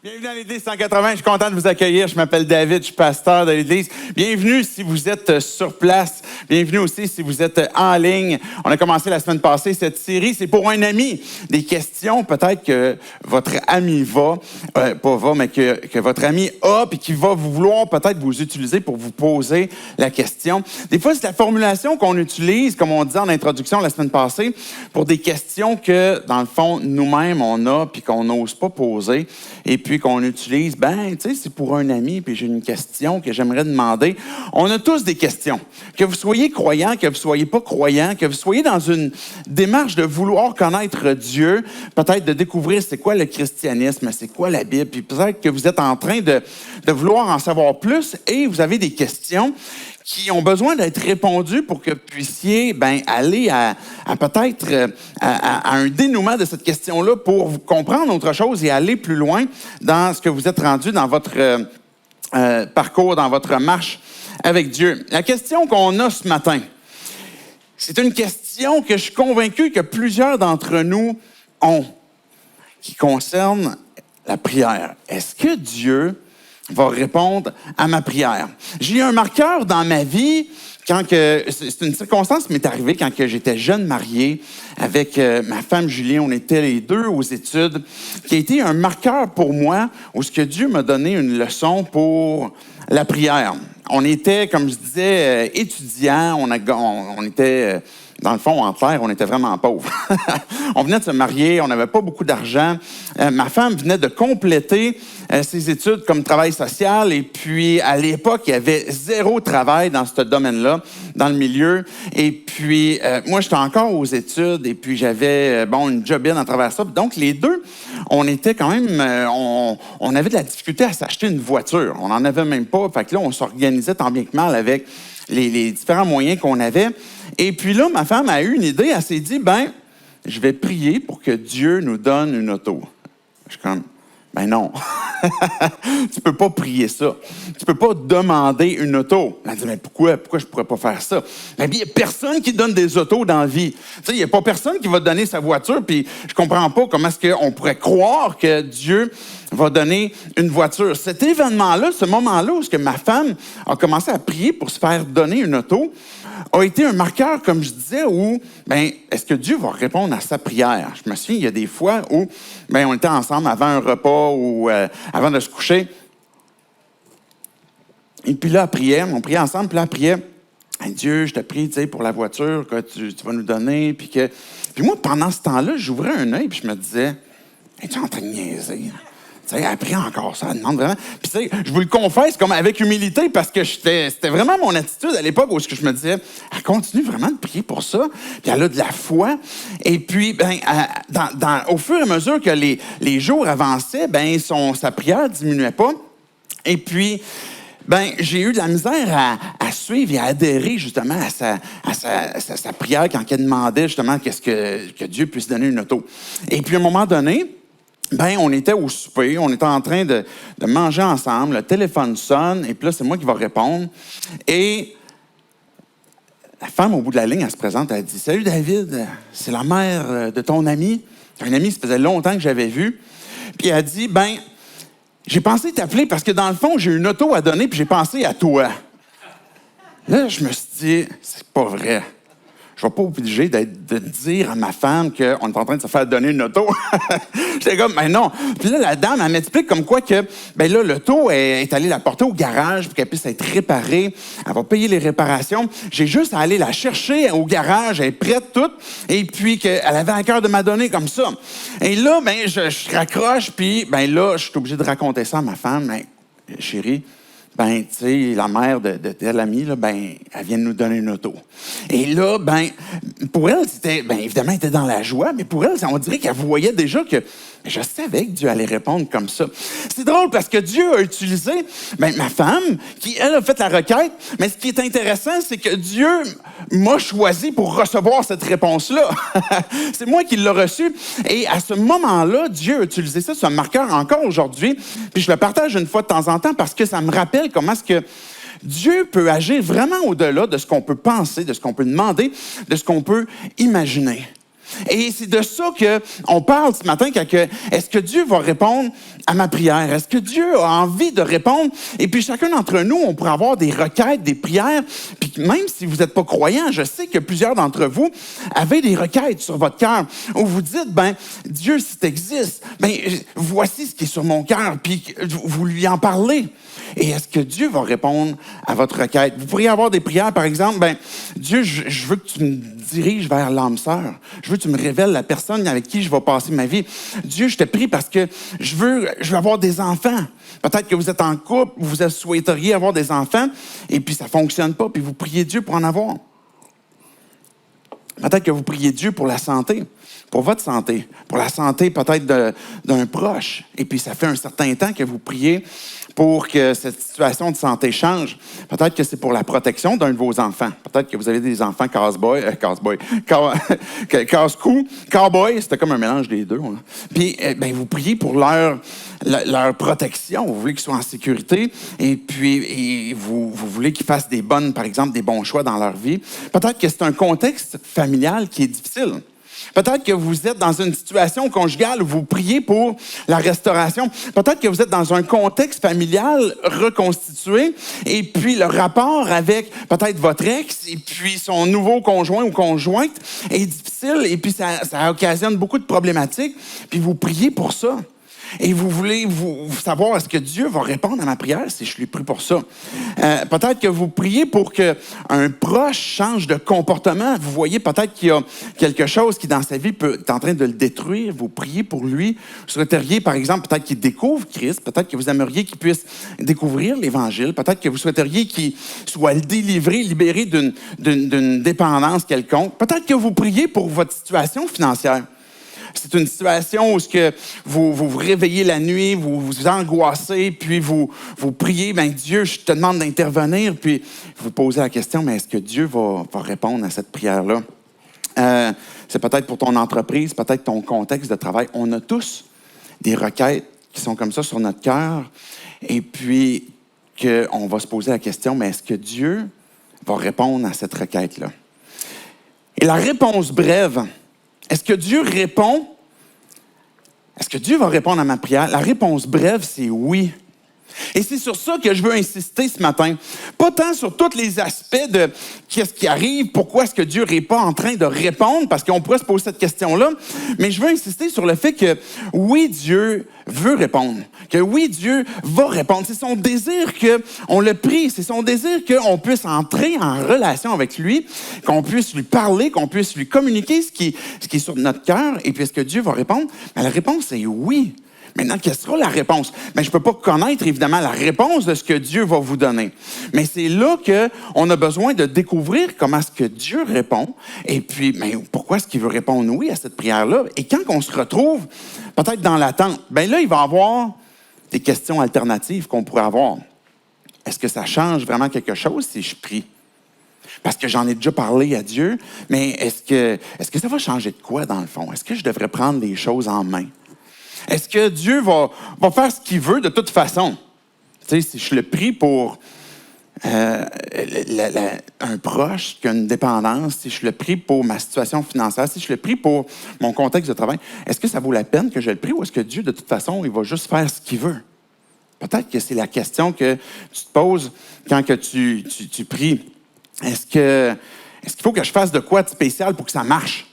Bienvenue à l'Église 180. Je suis content de vous accueillir. Je m'appelle David, je suis pasteur de l'Église. Bienvenue si vous êtes sur place. Bienvenue aussi si vous êtes en ligne. On a commencé la semaine passée cette série. C'est pour un ami. Des questions peut-être que votre ami mais que votre ami a, puis qui va vouloir peut-être vous utiliser pour vous poser la question. Des fois, c'est la formulation qu'on utilise, comme on disait en introduction la semaine passée, pour des questions que, dans le fond, nous-mêmes, on a, puis qu'on n'ose pas poser. Et puis qu'on utilise, c'est pour un ami, puis j'ai une question que j'aimerais demander. On a tous des questions. Que vous soyez croyant, que vous soyez pas croyant, que vous soyez dans une démarche de vouloir connaître Dieu, peut-être de découvrir c'est quoi le christianisme, c'est quoi la Bible, puis peut-être que vous êtes en train de vouloir en savoir plus et vous avez des questions qui ont besoin d'être répondues pour que vous puissiez aller à peut-être à un dénouement de cette question-là pour vous comprendre autre chose et aller plus loin dans ce que vous êtes rendu dans votre parcours, dans votre marche avec Dieu. La question qu'on a ce matin, c'est une question que je suis convaincu que plusieurs d'entre nous ont, qui concerne la prière. Est-ce que Dieu va répondre à ma prière? J'ai eu un marqueur dans ma vie c'est une circonstance qui m'est arrivée quand j'étais jeune marié avec ma femme Julie. On était les deux aux études, qui a été un marqueur pour moi où ce que Dieu m'a donné une leçon pour la prière. On était, comme je disais, étudiants. On était dans le fond, en clair, on était vraiment pauvres. On venait de se marier, on n'avait pas beaucoup d'argent. Ma femme venait de compléter ses études comme travail social. Et puis, à l'époque, il y avait zéro travail dans ce domaine-là, dans le milieu. Et puis, moi, j'étais encore aux études. Et puis, j'avais, une job-in à travers ça. Donc, les deux, on était quand même... on avait de la difficulté à s'acheter une voiture. On n'en avait même pas. Fait que là, on s'organisait tant bien que mal avec les différents moyens qu'on avait. Et puis là, ma femme a eu une idée. Elle s'est dit, je vais prier pour que Dieu nous donne une auto. Je suis comme, non. Tu peux pas prier ça. Tu peux pas demander une auto. Elle dit, mais pourquoi je pourrais pas faire ça? Il n'y a personne qui donne des autos dans la vie. Tu sais, il n'y a pas personne qui va donner sa voiture, puis je comprends pas comment est-ce qu'on pourrait croire que Dieu va donner une voiture. Cet événement-là, ce moment-là où ma femme a commencé à prier pour se faire donner une auto, a été un marqueur, comme je disais, où, est-ce que Dieu va répondre à sa prière? Je me souviens, il y a des fois où, on était ensemble avant un repas ou avant de se coucher. Et puis là, on priait ensemble, puis là, elle priait, Dieu, je te prie, pour la voiture que tu vas nous donner, puis moi, pendant ce temps-là, j'ouvrais un œil, puis je me disais, es-tu en train de niaiser? Elle prie encore ça, elle demande vraiment. Puis je vous le confesse comme avec humilité parce que c'était vraiment mon attitude à l'époque où je me disais, elle continue vraiment de prier pour ça, puis elle a de la foi. Et puis, au fur et à mesure que les jours avançaient, sa prière diminuait pas. Et puis, j'ai eu de la misère à suivre et à adhérer justement à sa prière quand elle demandait justement que Dieu puisse donner une auto. Et puis, à un moment donné, on était au souper, on était en train de manger ensemble, le téléphone sonne, et puis là, c'est moi qui vais répondre. Et la femme, au bout de la ligne, elle se présente, elle dit « Salut David, c'est la mère de ton ami. » Un ami, ça faisait longtemps que j'avais vu. Puis elle dit « J'ai pensé t'appeler parce que dans le fond, j'ai une auto à donner, puis j'ai pensé à toi. » Là, je me suis dit « C'est pas vrai. Je ne vais pas obligé de dire à ma femme qu'on est en train de se faire donner une auto. » J'étais comme, non. Puis là, la dame, elle m'explique comme quoi que, l'auto est allée la porter au garage pour qu'elle puisse être réparée. Elle va payer les réparations. J'ai juste à aller la chercher au garage. Elle est prête toute. Et puis, qu'elle avait à cœur de m'adonner comme ça. Et là, je raccroche. Puis, là, je suis obligé de raconter ça à ma femme. Chérie, tu sais, la mère de tel ami, là, elle vient de nous donner une auto. Et là, pour elle, c'était, évidemment, elle était dans la joie, mais pour elle, on dirait qu'elle voyait déjà que je savais que Dieu allait répondre comme ça. C'est drôle parce que Dieu a utilisé ma femme, qui, elle, a fait la requête, mais ce qui est intéressant, c'est que Dieu m'a choisi pour recevoir cette réponse-là. C'est moi qui l'ai reçue. Et à ce moment-là, Dieu a utilisé ça, c'est un marqueur encore aujourd'hui, puis je le partage une fois de temps en temps parce que ça me rappelle comment est-ce que Dieu peut agir vraiment au-delà de ce qu'on peut penser, de ce qu'on peut demander, de ce qu'on peut imaginer. Et c'est de ça qu'on parle ce matin, est-ce que Dieu va répondre à ma prière? Est-ce que Dieu a envie de répondre? Et puis chacun d'entre nous, on pourrait avoir des requêtes, des prières, puis même si vous n'êtes pas croyant, je sais que plusieurs d'entre vous avez des requêtes sur votre cœur, où vous dites, Dieu, si tu existes, voici ce qui est sur mon cœur, puis vous lui en parlez. Et est-ce que Dieu va répondre à votre requête? Vous pourriez avoir des prières, par exemple, Dieu, je veux que tu me diriges vers l'âme sœur. Je veux que tu me révèles la personne avec qui je vais passer ma vie. Dieu, je te prie parce que je veux avoir des enfants. Peut-être que vous êtes en couple, vous souhaiteriez avoir des enfants, et puis ça ne fonctionne pas, puis vous priez Dieu pour en avoir. Peut-être que vous priez Dieu pour la santé, pour votre santé, pour la santé peut-être d'un proche. Et puis ça fait un certain temps que vous priez pour que cette situation de santé change. Peut-être que c'est pour la protection d'un de vos enfants. Peut-être que vous avez des enfants casse-cou, cowboy, c'était comme un mélange des deux. Hein. Puis vous priez pour leur protection. Vous voulez qu'ils soient en sécurité et puis vous voulez qu'ils fassent par exemple, des bons choix dans leur vie. Peut-être que c'est un contexte familial qui est difficile. Peut-être que vous êtes dans une situation conjugale où vous priez pour la restauration. Peut-être que vous êtes dans un contexte familial reconstitué et puis le rapport avec peut-être votre ex et puis son nouveau conjoint ou conjointe est difficile et puis ça occasionne beaucoup de problématiques. Puis vous priez pour ça. Et vous voulez savoir est-ce que Dieu va répondre à ma prière si je lui prie pour ça. Peut-être que vous priez pour qu'un proche change de comportement. Vous voyez peut-être qu'il y a quelque chose qui dans sa vie est en train de le détruire. Vous priez pour lui. Vous souhaiteriez, par exemple, peut-être qu'il découvre Christ. Peut-être que vous aimeriez qu'il puisse découvrir l'Évangile. Peut-être que vous souhaiteriez qu'il soit délivré, libéré d'une dépendance quelconque. Peut-être que vous priez pour votre situation financière. C'est une situation où vous réveillez la nuit, vous vous angoissez, puis vous priez, Dieu, je te demande d'intervenir, puis vous posez la question, mais est-ce que Dieu va répondre à cette prière-là? C'est peut-être pour ton entreprise, peut-être ton contexte de travail. On a tous des requêtes qui sont comme ça sur notre cœur, et puis qu'on va se poser la question, mais est-ce que Dieu va répondre à cette requête-là? Et la réponse brève, est-ce que Dieu répond? Est-ce que Dieu va répondre à ma prière? La réponse brève, c'est oui. Et c'est sur ça que je veux insister ce matin. Pas tant sur tous les aspects de qu'est-ce qui arrive, pourquoi est-ce que Dieu n'est pas en train de répondre, parce qu'on pourrait se poser cette question-là, mais je veux insister sur le fait que oui, Dieu veut répondre, que oui, Dieu va répondre. C'est son désir qu'on le prie, c'est son désir qu'on puisse entrer en relation avec lui, qu'on puisse lui parler, qu'on puisse lui communiquer ce qui est sur notre cœur, et puis est-ce que Dieu va répondre? La réponse est oui. Maintenant, quelle sera la réponse? Je ne peux pas connaître, évidemment, la réponse de ce que Dieu va vous donner. Mais c'est là qu'on a besoin de découvrir comment est-ce que Dieu répond. Et puis, pourquoi est-ce qu'il veut répondre oui à cette prière-là? Et quand on se retrouve peut-être dans l'attente, là, il va y avoir des questions alternatives qu'on pourrait avoir. Est-ce que ça change vraiment quelque chose si je prie? Parce que j'en ai déjà parlé à Dieu, mais est-ce que ça va changer de quoi, dans le fond? Est-ce que je devrais prendre les choses en main? Est-ce que Dieu va faire ce qu'il veut de toute façon? Tu sais, si je le prie pour un proche qui a une dépendance, si je le prie pour ma situation financière, si je le prie pour mon contexte de travail, est-ce que ça vaut la peine que je le prie ou est-ce que Dieu, de toute façon, il va juste faire ce qu'il veut? Peut-être que c'est la question que tu te poses quand que tu pries. Est-ce qu'il faut que je fasse de quoi de spécial pour que ça marche?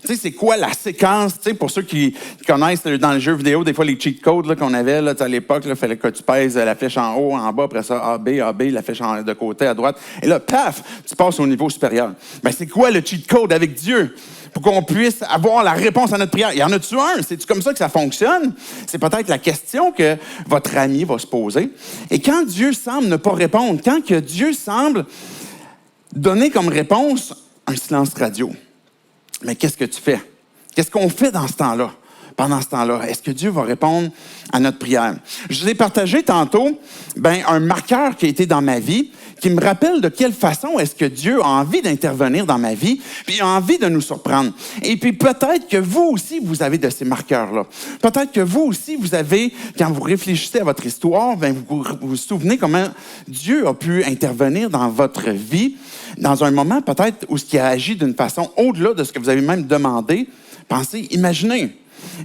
Tu sais, c'est quoi la séquence? Tu sais, pour ceux qui connaissent dans le jeu vidéo, des fois, les cheat codes là, qu'on avait là, à l'époque, il fallait que tu pèses la flèche en haut, en bas, après ça, A, B, la flèche de côté, à droite. Et là, paf, tu passes au niveau supérieur. C'est quoi le cheat code avec Dieu? Pour qu'on puisse avoir la réponse à notre prière. Il y en a-tu un? C'est-tu comme ça que ça fonctionne? C'est peut-être la question que votre ami va se poser. Et quand Dieu semble ne pas répondre, quand que Dieu semble donner comme réponse un silence radio, mais qu'est-ce que tu fais? Qu'est-ce qu'on fait dans ce temps-là? Pendant ce temps-là, est-ce que Dieu va répondre à notre prière? Je vous ai partagé tantôt un marqueur qui a été dans ma vie, qui me rappelle de quelle façon est-ce que Dieu a envie d'intervenir dans ma vie, puis a envie de nous surprendre. Et puis peut-être que vous aussi, vous avez de ces marqueurs-là. Peut-être que vous aussi, vous avez, quand vous réfléchissez à votre histoire, vous vous souvenez comment Dieu a pu intervenir dans votre vie, dans un moment peut-être où il a agi d'une façon au-delà de ce que vous avez même demandé. Pensez, imaginez.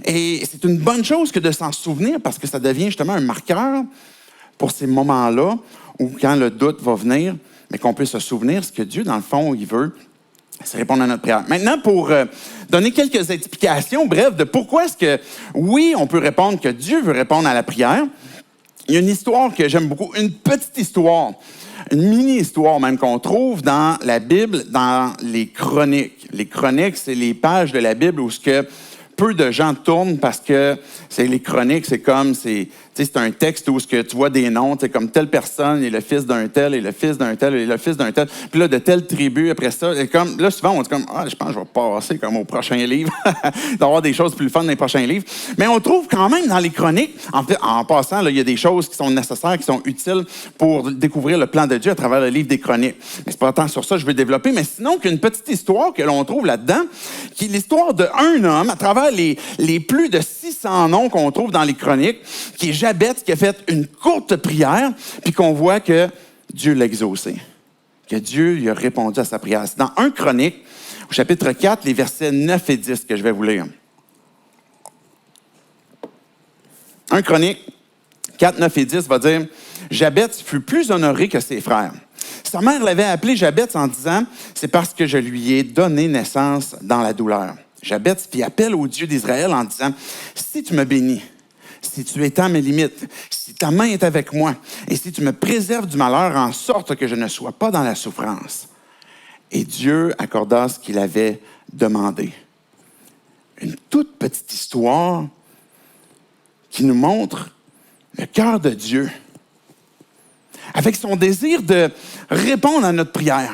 Et c'est une bonne chose que de s'en souvenir parce que ça devient justement un marqueur pour ces moments-là où, quand le doute va venir, mais qu'on peut se souvenir ce que Dieu, dans le fond, il veut, c'est répondre à notre prière. Maintenant, pour donner quelques explications, bref, de pourquoi est-ce que, oui, on peut répondre que Dieu veut répondre à la prière, il y a une histoire que j'aime beaucoup, une petite histoire, une mini-histoire même qu'on trouve dans la Bible, dans les Chroniques. Les Chroniques, c'est les pages de la Bible où ce que peu de gens tournent parce que c'est les Chroniques, c'est comme, c'est un texte où ce que tu vois des noms, c'est comme telle personne est le fils d'un tel, et le fils d'un tel, et le fils d'un tel. Puis là, de telle tribu, après ça, et comme, là, souvent, on dit comme, je pense que je vais passer comme au prochain livre, d'avoir des choses plus fun dans les prochains livres. Mais on trouve quand même dans les Chroniques, en passant, là, il y a des choses qui sont nécessaires, qui sont utiles pour découvrir le plan de Dieu à travers le livre des Chroniques. Mais c'est pas tant sur ça que je veux développer, mais sinon qu'une petite histoire que l'on trouve là-dedans, qui est l'histoire d'un homme, à travers les plus de 600 noms qu'on trouve dans les Chroniques, qui est Jabez, qui a fait une courte prière, puis qu'on voit que Dieu l'a exaucé, que Dieu lui a répondu à sa prière. C'est dans 1 Chronique, au chapitre 4, les versets 9 et 10 que je vais vous lire. 1 Chronique 4, 9 et 10 va dire « Jabez fut plus honoré que ses frères. Sa mère l'avait appelé Jabez en disant « C'est parce que je lui ai donné naissance dans la douleur. » Jabez fit appel au Dieu d'Israël en disant « Si tu me bénis, si tu étends mes limites, si ta main est avec moi, et si tu me préserves du malheur en sorte que je ne sois pas dans la souffrance. » Et Dieu accorda ce qu'il avait demandé. Une toute petite histoire qui nous montre le cœur de Dieu, avec son désir de répondre à notre prière.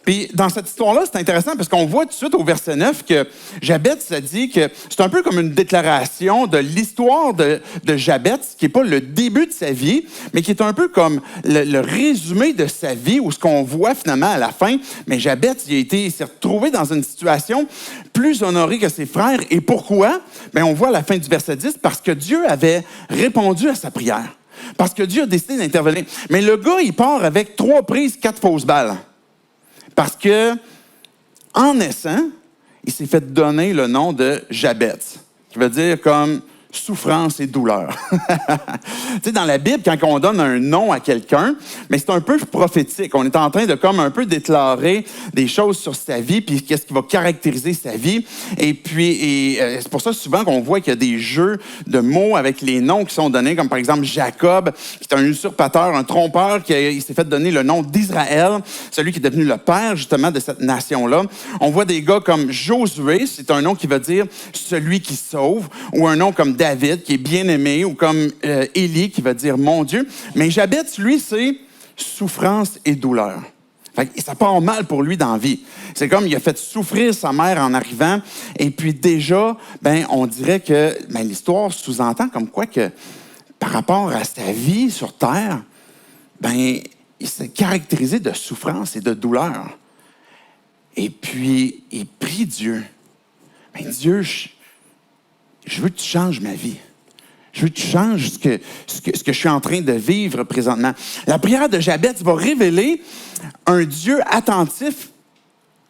Puis, dans cette histoire-là, c'est intéressant parce qu'on voit tout de suite au verset 9 que Jabez a dit que c'est un peu comme une déclaration de l'histoire de Jabez, qui n'est pas le début de sa vie, mais qui est un peu comme le résumé de sa vie, où ce qu'on voit finalement à la fin. Mais Jabez, il s'est retrouvé dans une situation plus honorée que ses frères. Et pourquoi? Bien, on voit à la fin du verset 10, parce que Dieu avait répondu à sa prière. Parce que Dieu a décidé d'intervenir. Mais le gars, il part avec 3 prises, 4 fausses balles. Parce que, en naissant, il s'est fait donner le nom de Jabez, qui veut dire comme souffrance et douleur. Tu sais, dans la Bible, quand on donne un nom à quelqu'un, mais c'est un peu prophétique. On est en train de comme un peu déclarer des choses sur sa vie, puis qu'est-ce qui va caractériser sa vie. Et puis, c'est pour ça souvent qu'on voit qu'il y a des jeux de mots avec les noms qui sont donnés, comme par exemple Jacob, qui est un usurpateur, un trompeur, il s'est fait donner le nom d'Israël, celui qui est devenu le père justement de cette nation-là. On voit des gars comme Josué, c'est un nom qui veut dire celui qui sauve, ou un nom comme David, qui est bien-aimé, ou comme Élie, qui veut dire mon Dieu. Mais Jabez, lui, c'est souffrance et douleur. Fait que ça part mal pour lui dans la vie. C'est comme il a fait souffrir sa mère en arrivant, et puis déjà, on dirait que l'histoire sous-entend comme quoi que par rapport à sa vie sur terre, il s'est caractérisé de souffrance et de douleur. Et puis, il prie Dieu. Dieu, je veux que tu changes ma vie. Je veux que tu changes ce que je suis en train de vivre présentement. La prière de Jabez va révéler un Dieu attentif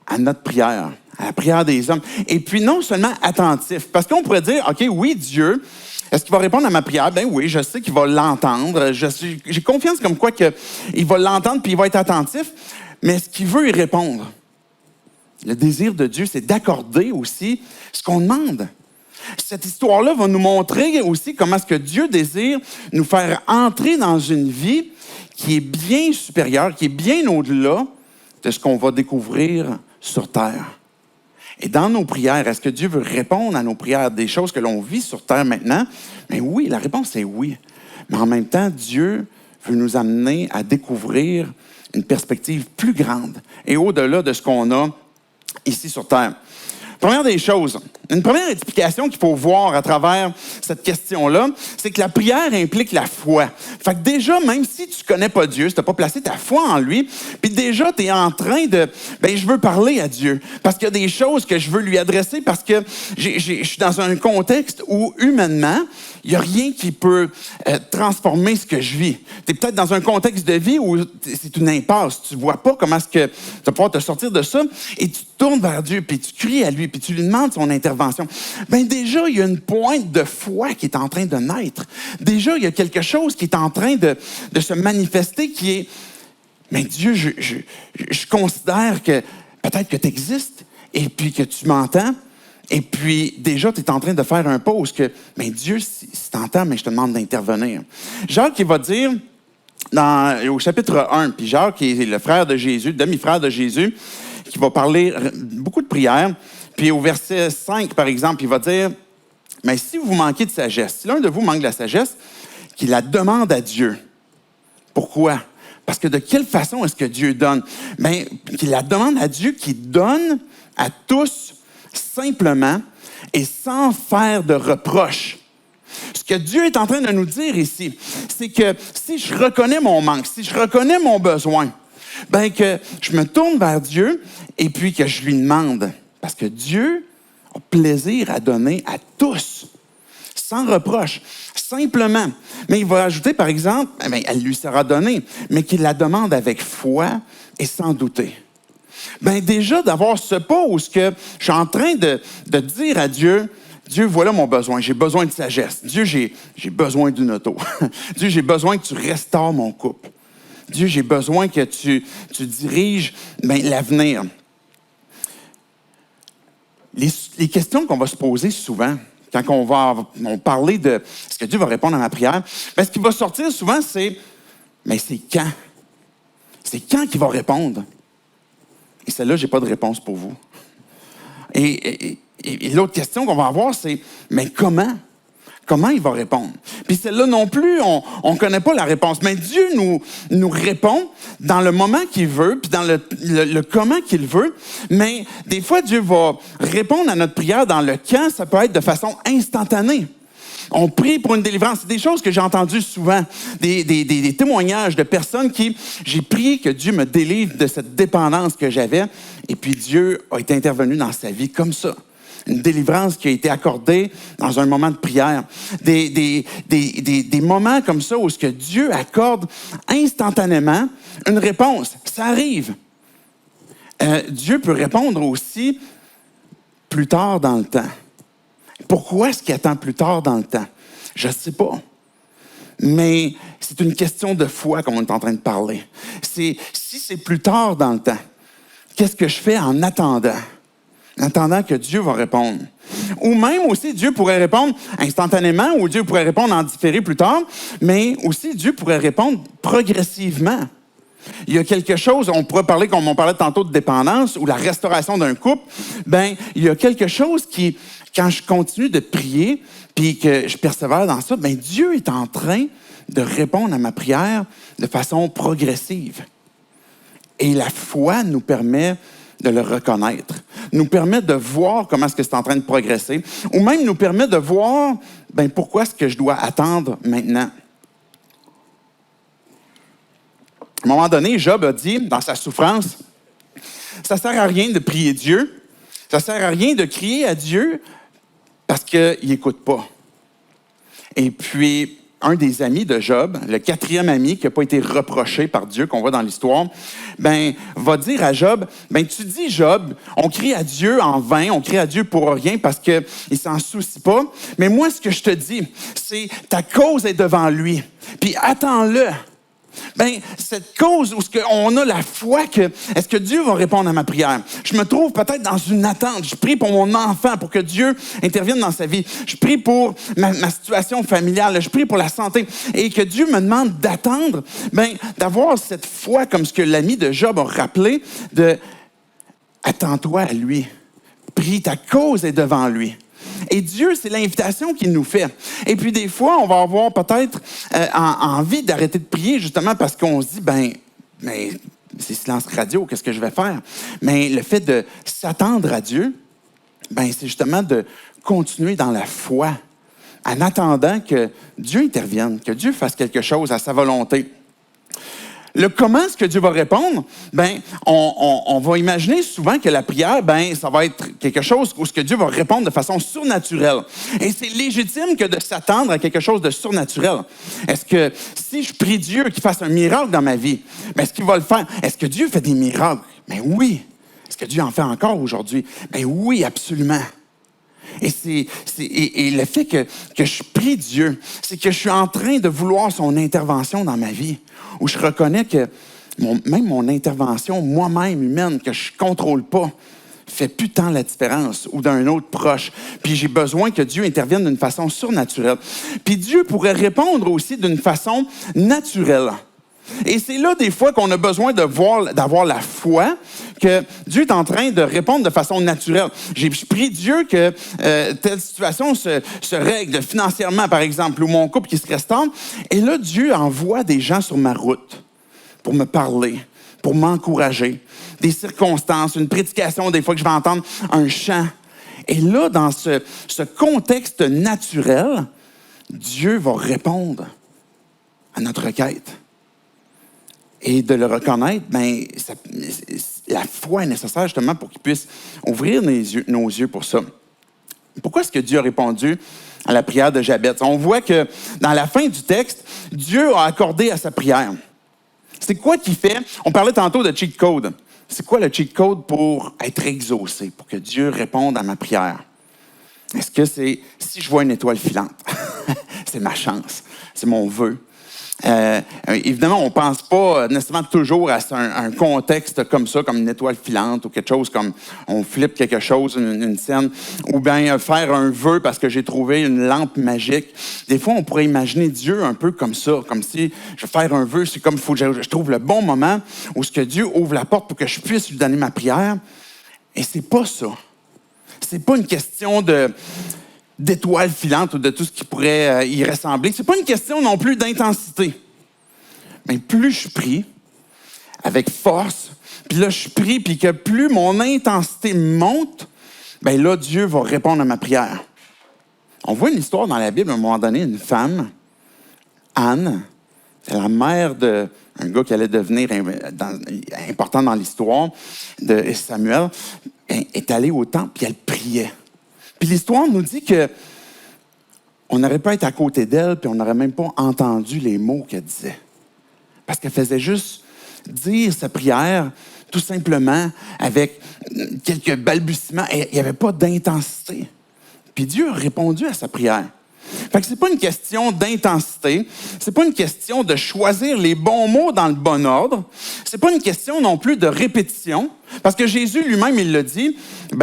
à notre prière, à la prière des hommes. Et puis non seulement attentif, parce qu'on pourrait dire, OK, oui, Dieu, est-ce qu'il va répondre à ma prière? Ben oui, je sais qu'il va l'entendre. J'ai confiance comme quoi qu'il va l'entendre puis il va être attentif. Mais est-ce qu'il veut y répondre? Le désir de Dieu, c'est d'accorder aussi ce qu'on demande. Cette histoire-là va nous montrer aussi comment est-ce que Dieu désire nous faire entrer dans une vie qui est bien supérieure, qui est bien au-delà de ce qu'on va découvrir sur terre. Et dans nos prières, est-ce que Dieu veut répondre à nos prières, des choses que l'on vit sur terre maintenant? Mais oui, la réponse est oui. Mais en même temps, Dieu veut nous amener à découvrir une perspective plus grande et au-delà de ce qu'on a ici sur terre. Première des choses, Une première explication qu'il faut voir à travers cette question-là, c'est que la prière implique la foi. Fait que déjà, même si tu connais pas Dieu, si tu n'as pas placé ta foi en lui, puis déjà, tu es en train de, je veux parler à Dieu, parce qu'il y a des choses que je veux lui adresser, parce que je suis dans un contexte où, humainement, il n'y a rien qui peut transformer ce que je vis. Tu es peut-être dans un contexte de vie où c'est une impasse. Tu ne vois pas comment est-ce que tu vas pouvoir te sortir de ça, et tu te tournes vers Dieu, puis tu cries à lui, puis tu lui demandes son intervention. Déjà, il y a une pointe de foi qui est en train de naître. Déjà, il y a quelque chose qui est en train de se manifester qui est, mais Dieu, je considère que peut-être que tu existes, et puis que tu m'entends. Et puis, déjà, tu es en train de faire un pause que, Dieu, si tu entends, je te demande d'intervenir. Jacques, il va dire, au chapitre 1, puis Jacques, qui est le frère de Jésus, le demi-frère de Jésus, qui va parler beaucoup de prières. Puis au verset 5, par exemple, il va dire, mais si vous manquez de sagesse, si l'un de vous manque de la sagesse, qu'il la demande à Dieu. Pourquoi? Parce que de quelle façon est-ce que Dieu donne? Qu'il la demande à Dieu, qui donne à tous simplement et sans faire de reproches. Ce que Dieu est en train de nous dire ici, c'est que si je reconnais mon manque, si je reconnais mon besoin, que je me tourne vers Dieu et puis que je lui demande. Parce que Dieu a plaisir à donner à tous, sans reproche, simplement. Mais il va ajouter, par exemple, elle lui sera donnée, mais qu'il la demande avec foi et sans douter. Déjà, d'avoir ce pas où je suis en train de dire à Dieu, Dieu, voilà mon besoin. J'ai besoin de sagesse. Dieu, j'ai besoin d'une auto. Dieu, j'ai besoin que tu restaures mon couple. Dieu, j'ai besoin que tu diriges l'avenir. Les questions qu'on va se poser souvent, quand on va parler de est-ce que Dieu va répondre à ma prière, ce qui va sortir souvent, c'est c'est quand? C'est quand qu'il va répondre? Et celle-là, je n'ai pas de réponse pour vous. Et l'autre question qu'on va avoir, c'est comment? Comment il va répondre? Puis celle-là non plus, on ne connaît pas la réponse. Mais Dieu nous répond dans le moment qu'il veut, puis dans le comment qu'il veut. Mais des fois, Dieu va répondre à notre prière dans le quand. Ça peut être de façon instantanée. On prie pour une délivrance. C'est des choses que j'ai entendues souvent, des témoignages de personnes j'ai prié que Dieu me délivre de cette dépendance que j'avais. Et puis Dieu a été intervenu dans sa vie comme ça. Une délivrance qui a été accordée dans un moment de prière. Des moments comme ça où ce que Dieu accorde instantanément une réponse. Ça arrive. Dieu peut répondre aussi plus tard dans le temps. Pourquoi est-ce qu'il attend plus tard dans le temps? Je ne sais pas. Mais c'est une question de foi, comme on est en train de parler. Si c'est plus tard dans le temps, qu'est-ce que je fais en attendant? En attendant que Dieu va répondre. Ou même aussi, Dieu pourrait répondre instantanément, ou Dieu pourrait répondre en différé plus tard, mais aussi Dieu pourrait répondre progressivement. Il y a quelque chose, on pourrait parler, comme on parlait tantôt de dépendance, ou la restauration d'un couple, il y a quelque chose qui, quand je continue de prier, puis que je persévère dans ça, Dieu est en train de répondre à ma prière de façon progressive. Et la foi nous permet de le reconnaître, nous permet de voir comment est-ce que c'est en train de progresser, ou même nous permet de voir pourquoi est-ce que je dois attendre maintenant. À un moment donné, Job a dit, dans sa souffrance, ça ne sert à rien de prier Dieu, ça ne sert à rien de crier à Dieu parce qu'il n'écoute pas. Et puis, un des amis de Job, le 4e ami qui n'a pas été reproché par Dieu, qu'on voit dans l'histoire, va dire à Job, tu dis, Job, on crie à Dieu en vain, on crie à Dieu pour rien parce qu'il ne s'en soucie pas. Mais moi, ce que je te dis, c'est ta cause est devant lui. Puis attends-le. Cette cause où on a la foi que est-ce que Dieu va répondre à ma prière? Je me trouve peut-être dans une attente. Je prie pour mon enfant, pour que Dieu intervienne dans sa vie. Je prie pour ma situation familiale. Je prie pour la santé. Et que Dieu me demande d'attendre, d'avoir cette foi comme ce que l'ami de Job a rappelé, de attends-toi à lui. Prie, ta cause est devant lui. Et Dieu, c'est l'invitation qu'il nous fait. Et puis des fois, on va avoir peut-être envie d'arrêter de prier justement parce qu'on se dit, mais c'est silence radio, qu'est-ce que je vais faire? Mais le fait de s'attendre à Dieu, c'est justement de continuer dans la foi, en attendant que Dieu intervienne, que Dieu fasse quelque chose à sa volonté. Le comment est-ce que Dieu va répondre? On va imaginer souvent que la prière, ça va être quelque chose où ce que Dieu va répondre de façon surnaturelle. Et c'est légitime que de s'attendre à quelque chose de surnaturel. Est-ce que si je prie Dieu qu'il fasse un miracle dans ma vie, est-ce qu'il va le faire? Est-ce que Dieu fait des miracles? Oui. Est-ce que Dieu en fait encore aujourd'hui? Oui, absolument. Et le fait que je prie Dieu, c'est que je suis en train de vouloir son intervention dans ma vie, où je reconnais que même mon intervention moi-même humaine, que je ne contrôle pas, fait plus tant la différence, ou d'un autre proche. Puis j'ai besoin que Dieu intervienne d'une façon surnaturelle. Puis Dieu pourrait répondre aussi d'une façon naturelle. Et c'est là, des fois, qu'on a besoin d'avoir la foi que Dieu est en train de répondre de façon naturelle. Je prie Dieu que telle situation se règle financièrement, par exemple, ou mon couple qui se restaure. Et là, Dieu envoie des gens sur ma route pour me parler, pour m'encourager. Des circonstances, une prédication, des fois que je vais entendre un chant. Et là, dans ce contexte naturel, Dieu va répondre à notre requête. Et de le reconnaître, la foi est nécessaire justement pour qu'il puisse ouvrir nos yeux pour ça. Pourquoi est-ce que Dieu a répondu à la prière de Jabez? On voit que dans la fin du texte, Dieu a accordé à sa prière. C'est quoi qu'il fait? On parlait tantôt de cheat code. C'est quoi le cheat code pour être exaucé, pour que Dieu réponde à ma prière? Est-ce que c'est si je vois une étoile filante? C'est ma chance, c'est mon vœu. Évidemment, on ne pense pas nécessairement toujours à un contexte comme ça, comme une étoile filante ou quelque chose comme on flippe quelque chose, une scène, ou bien faire un vœu parce que j'ai trouvé une lampe magique. Des fois, on pourrait imaginer Dieu un peu comme ça, comme si je vais faire un vœu, c'est comme il faut que je trouve le bon moment où ce que Dieu ouvre la porte pour que je puisse lui donner ma prière. Et c'est pas ça. C'est pas une question d'étoiles filantes ou de tout ce qui pourrait y ressembler. C'est pas une question non plus d'intensité. Mais plus je prie, avec force, puis là je prie, puis que plus mon intensité monte, là Dieu va répondre à ma prière. On voit une histoire dans la Bible, à un moment donné, une femme, Anne, c'est la mère d'un gars qui allait devenir important dans l'histoire de Samuel, est allée au temple, puis elle priait. Puis l'histoire nous dit que on n'aurait pas été à côté d'elle, puis on n'aurait même pas entendu les mots qu'elle disait. Parce qu'elle faisait juste dire sa prière, tout simplement, avec quelques balbutiements. Il n'y avait pas d'intensité. Puis Dieu a répondu à sa prière. Fait que c'est pas une question d'intensité, c'est pas une question de choisir les bons mots dans le bon ordre, c'est pas une question non plus de répétition, parce que Jésus lui-même, il l'a dit,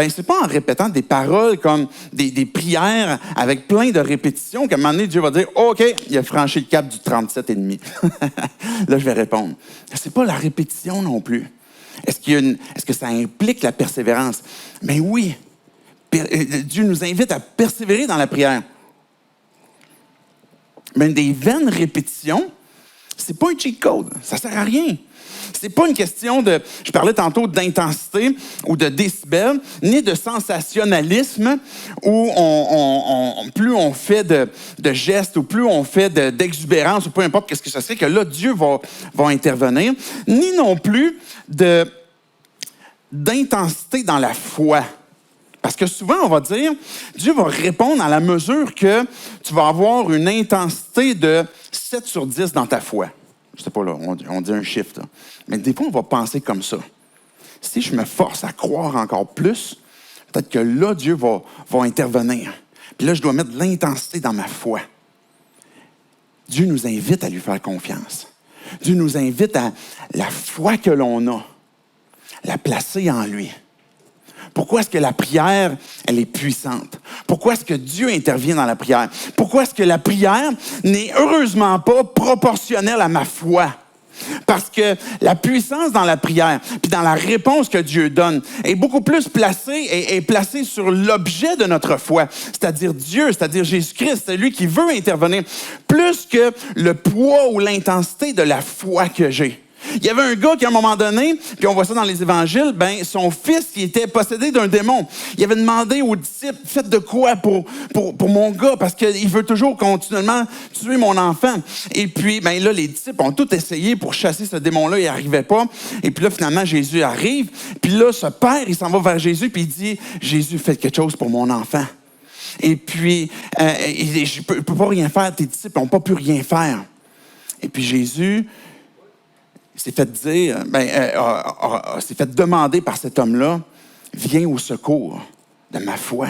c'est pas en répétant des paroles comme des prières avec plein de répétitions qu'à un moment donné, Dieu va dire, OK, il a franchi le cap du 37,5. Là, je vais répondre. C'est pas la répétition non plus. Est-ce que ça implique la persévérance? Mais oui, Dieu nous invite à persévérer dans la prière. Mais des vaines répétitions, c'est pas un cheat code. Ça sert à rien. C'est pas une question je parlais tantôt d'intensité ou de décibels, ni de sensationnalisme où plus on fait de gestes ou plus on fait d'exubérance ou peu importe qu'est-ce que ça serait, que là, Dieu va intervenir, ni non plus d'intensité dans la foi. Parce que souvent, on va dire, Dieu va répondre à la mesure que tu vas avoir une intensité de 7 sur 10 dans ta foi. Je ne sais pas, là, on dit un chiffre. Là. Mais des fois, on va penser comme ça. Si je me force à croire encore plus, peut-être que là, Dieu va intervenir. Puis là, je dois mettre de l'intensité dans ma foi. Dieu nous invite à lui faire confiance. Dieu nous invite à la foi que l'on a, la placer en lui. Pourquoi est-ce que la prière, elle est puissante? Pourquoi est-ce que Dieu intervient dans la prière? Pourquoi est-ce que la prière n'est heureusement pas proportionnelle à ma foi? Parce que la puissance dans la prière, puis dans la réponse que Dieu donne, est beaucoup plus placée sur l'objet de notre foi, c'est-à-dire Dieu, c'est-à-dire Jésus-Christ, c'est lui qui veut intervenir, plus que le poids ou l'intensité de la foi que j'ai. Il y avait un gars qui, à un moment donné, puis on voit ça dans les évangiles, ben son fils, il était possédé d'un démon. Il avait demandé aux disciples, faites de quoi pour mon gars, parce qu'il veut toujours continuellement tuer mon enfant. Et puis, ben là, les disciples ont tout essayé pour chasser ce démon-là, il n'y arrivait pas. Et puis là, finalement, Jésus arrive. Puis là, ce père, il s'en va vers Jésus, puis il dit, Jésus, faites quelque chose pour mon enfant. Et puis, il dit, je ne peux pas rien faire, tes disciples n'ont pas pu rien faire. Et puis Jésus s'est fait dire, s'est fait demander par cet homme-là, viens au secours de ma foi,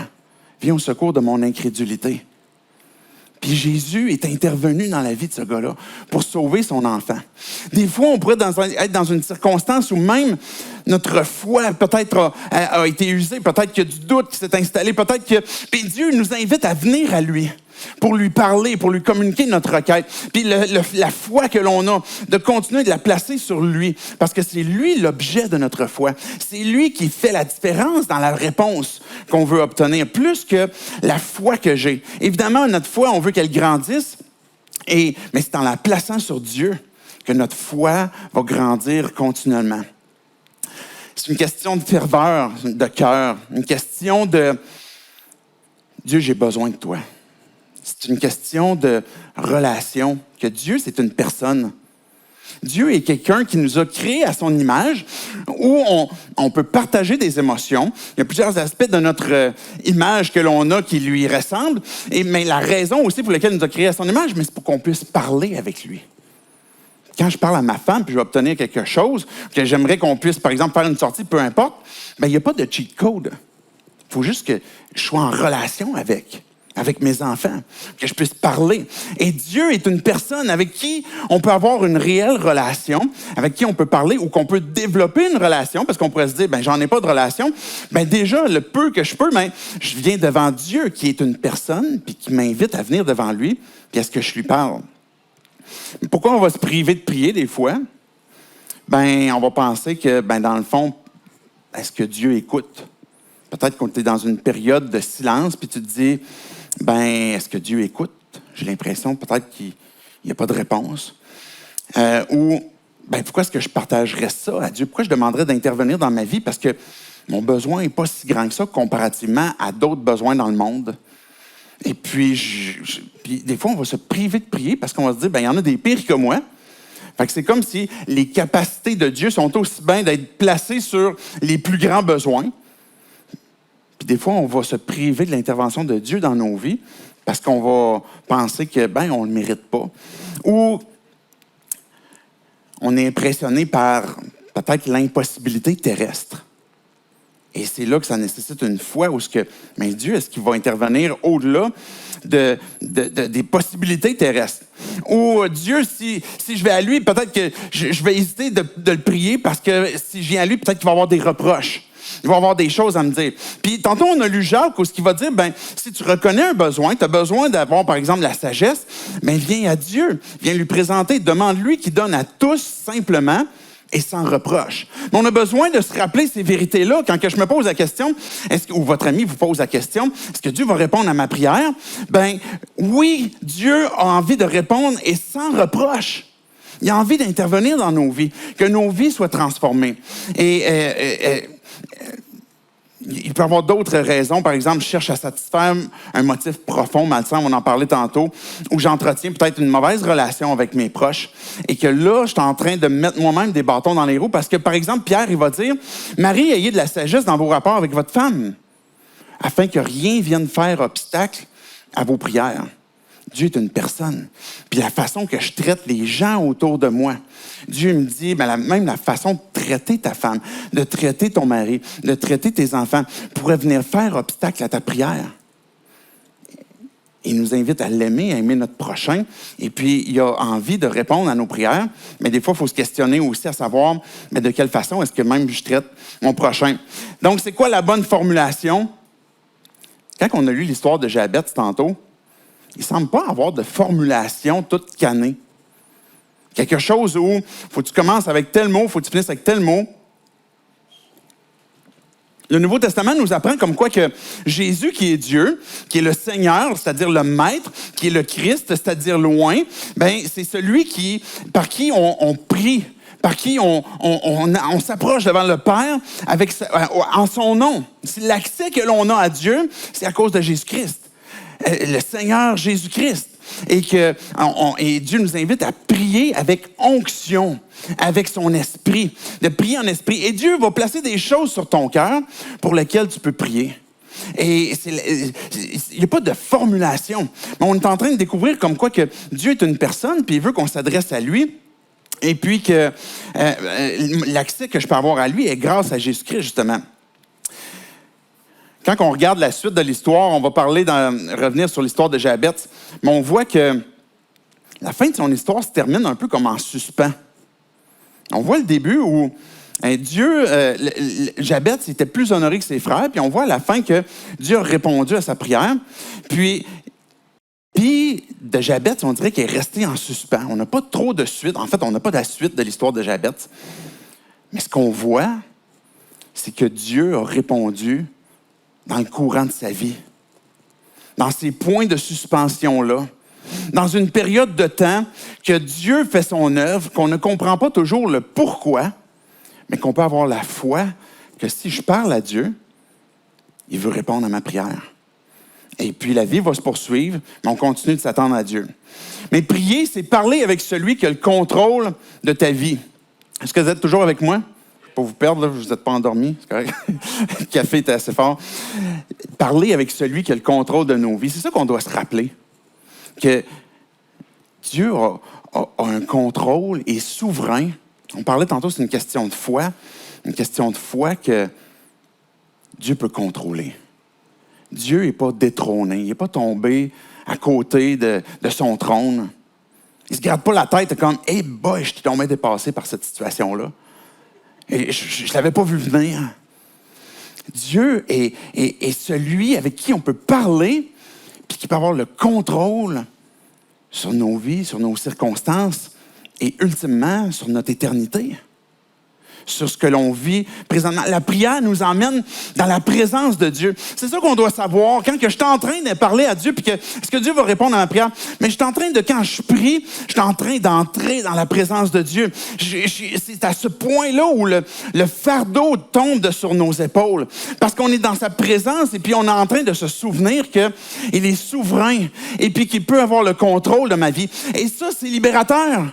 viens au secours de mon incrédulité. Puis Jésus est intervenu dans la vie de ce gars-là pour sauver son enfant. Des fois, on pourrait être dans une circonstance où même notre foi peut-être a été usée, peut-être qu'il y a du doute qui s'est installé, peut-être que... Puis Dieu nous invite à venir à lui pour lui parler, pour lui communiquer notre requête. Puis la foi que l'on a, de continuer de la placer sur lui, parce que c'est lui l'objet de notre foi. C'est lui qui fait la différence dans la réponse qu'on veut obtenir, plus que la foi que j'ai. Évidemment, notre foi, on veut qu'elle grandisse, mais c'est en la plaçant sur Dieu que notre foi va grandir continuellement. C'est une question de ferveur de cœur, une question de « Dieu, j'ai besoin de toi ». C'est une question de relation, que Dieu, c'est une personne. Dieu est quelqu'un qui nous a créés à son image, où on peut partager des émotions. Il y a plusieurs aspects de notre image que l'on a qui lui ressemblent, mais la raison aussi pour laquelle il nous a créés à son image, mais c'est pour qu'on puisse parler avec lui. Quand je parle à ma femme, puis je vais obtenir quelque chose, que j'aimerais qu'on puisse, par exemple, faire une sortie, peu importe, bien, il n'y a pas de cheat code. Il faut juste que je sois en relation avec mes enfants, que je puisse parler. Et Dieu est une personne avec qui on peut avoir une réelle relation, avec qui on peut parler ou qu'on peut développer une relation, parce qu'on pourrait se dire, ben j'en ai pas de relation. Ben déjà, le peu que je peux, ben je viens devant Dieu qui est une personne, puis qui m'invite à venir devant lui, puis à ce que je lui parle. Pourquoi on va se priver de prier des fois? Ben, on va penser que, ben dans le fond, est-ce que Dieu écoute? Peut-être qu'on est dans une période de silence, puis tu te dis, ben, est-ce que Dieu écoute? J'ai l'impression peut-être qu'il n'y a pas de réponse. Ou, ben, pourquoi est-ce que je partagerais ça à Dieu? Pourquoi je demanderais d'intervenir dans ma vie? Parce que mon besoin n'est pas si grand que ça comparativement à d'autres besoins dans le monde. Et puis, puis des fois, on va se priver de prier parce qu'on va se dire, ben, il y en a des pires que moi. Fait que c'est comme si les capacités de Dieu sont aussi bien d'être placées sur les plus grands besoins. Puis des fois, on va se priver de l'intervention de Dieu dans nos vies parce qu'on va penser que, ben, on ne le mérite pas. Ou on est impressionné par peut-être l'impossibilité terrestre. Et c'est là que ça nécessite une foi où mais Dieu, est-ce qu'il va intervenir au-delà des possibilités terrestres? Ou Dieu, si je vais à lui, peut-être que je vais hésiter de le prier parce que si je viens à lui, peut-être qu'il va y avoir des reproches. Il va y avoir des choses à me dire. Puis tantôt, on a lu Jacques où ce qu'il va dire, ben si tu reconnais un besoin, tu as besoin d'avoir, par exemple, la sagesse, ben viens à Dieu, viens lui présenter, demande-lui qu'il donne à tous simplement et sans reproche. Mais on a besoin de se rappeler ces vérités-là quand que je me pose la question, ou votre ami vous pose la question, est-ce que Dieu va répondre à ma prière? Ben oui, Dieu a envie de répondre et sans reproche. Il a envie d'intervenir dans nos vies, que nos vies soient transformées. Il peut y avoir d'autres raisons. Par exemple, je cherche à satisfaire un motif profond, malsain, on en parlait tantôt, où j'entretiens peut-être une mauvaise relation avec mes proches et que là, je suis en train de mettre moi-même des bâtons dans les roues parce que, par exemple, Pierre, il va dire, « Marie, ayez de la sagesse dans vos rapports avec votre femme, afin que rien vienne faire obstacle à vos prières. » Dieu est une personne. Puis la façon que je traite les gens autour de moi, Dieu me dit, même la façon de traiter ta femme, de traiter ton mari, de traiter tes enfants, pourrait venir faire obstacle à ta prière. Il nous invite à l'aimer, à aimer notre prochain. Et puis, il a envie de répondre à nos prières. Mais des fois, il faut se questionner aussi à savoir de quelle façon est-ce que même je traite mon prochain. Donc, c'est quoi la bonne formulation? Quand on a lu l'histoire de Jabez tantôt, il ne semble pas avoir de formulation toute cannée. Quelque chose où faut que tu commences avec tel mot, faut que tu finisses avec tel mot. Le Nouveau Testament nous apprend comme quoi que Jésus, qui est Dieu, qui est le Seigneur, c'est-à-dire le Maître, qui est le Christ, c'est-à-dire loin, ben c'est celui par qui on prie, par qui on s'approche devant le Père en son nom. C'est l'accès que l'on a à Dieu, c'est à cause de Jésus-Christ, le Seigneur Jésus-Christ. Et Dieu nous invite à prier avec onction, avec son esprit, de prier en esprit. Et Dieu va placer des choses sur ton cœur pour lesquelles tu peux prier. Et il n'y a pas de formulation. Mais on est en train de découvrir comme quoi que Dieu est une personne, puis il veut qu'on s'adresse à lui. Et puis que l'accès que je peux avoir à lui est grâce à Jésus-Christ, justement. Quand on regarde la suite de l'histoire, on va revenir sur l'histoire de Jabez, mais on voit que la fin de son histoire se termine un peu comme en suspens. On voit le début où Jabez était plus honoré que ses frères, puis on voit à la fin que Dieu a répondu à sa prière. Puis de Jabez, on dirait qu'il est resté en suspens. On n'a pas trop de suite. En fait, on n'a pas de la suite de l'histoire de Jabez. Mais ce qu'on voit, c'est que Dieu a répondu dans le courant de sa vie, dans ces points de suspension-là, dans une période de temps que Dieu fait son œuvre, qu'on ne comprend pas toujours le pourquoi, mais qu'on peut avoir la foi que si je parle à Dieu, il veut répondre à ma prière. Et puis la vie va se poursuivre, mais on continue de s'attendre à Dieu. Mais prier, c'est parler avec celui qui a le contrôle de ta vie. Est-ce que vous êtes toujours avec moi? Pour vous perdre, là, vous n'êtes pas endormi, c'est correct. Le café était assez fort. Parler avec celui qui a le contrôle de nos vies. C'est ça qu'on doit se rappeler. Que Dieu a un contrôle et souverain. On parlait tantôt, c'est une question de foi. Une question de foi que Dieu peut contrôler. Dieu n'est pas détrôné. Il n'est pas tombé à côté de son trône. Il ne se garde pas la tête comme « Hey boy, je suis tombé dépassé par cette situation-là. » Et je ne l'avais pas vu venir. Dieu est celui avec qui on peut parler, puis qui peut avoir le contrôle sur nos vies, sur nos circonstances, et ultimement sur notre éternité, sur ce que l'on vit présentement. La prière nous emmène dans la présence de Dieu. C'est ça qu'on doit savoir. Quand que je suis en train de parler à Dieu, puis est-ce que Dieu va répondre à ma prière? Mais je suis en train de, quand je prie, je suis en train d'entrer dans la présence de Dieu. C'est à ce point-là où le fardeau tombe sur nos épaules. Parce qu'on est dans sa présence et puis on est en train de se souvenir qu'il est souverain et puis qu'il peut avoir le contrôle de ma vie. Et ça, c'est libérateur.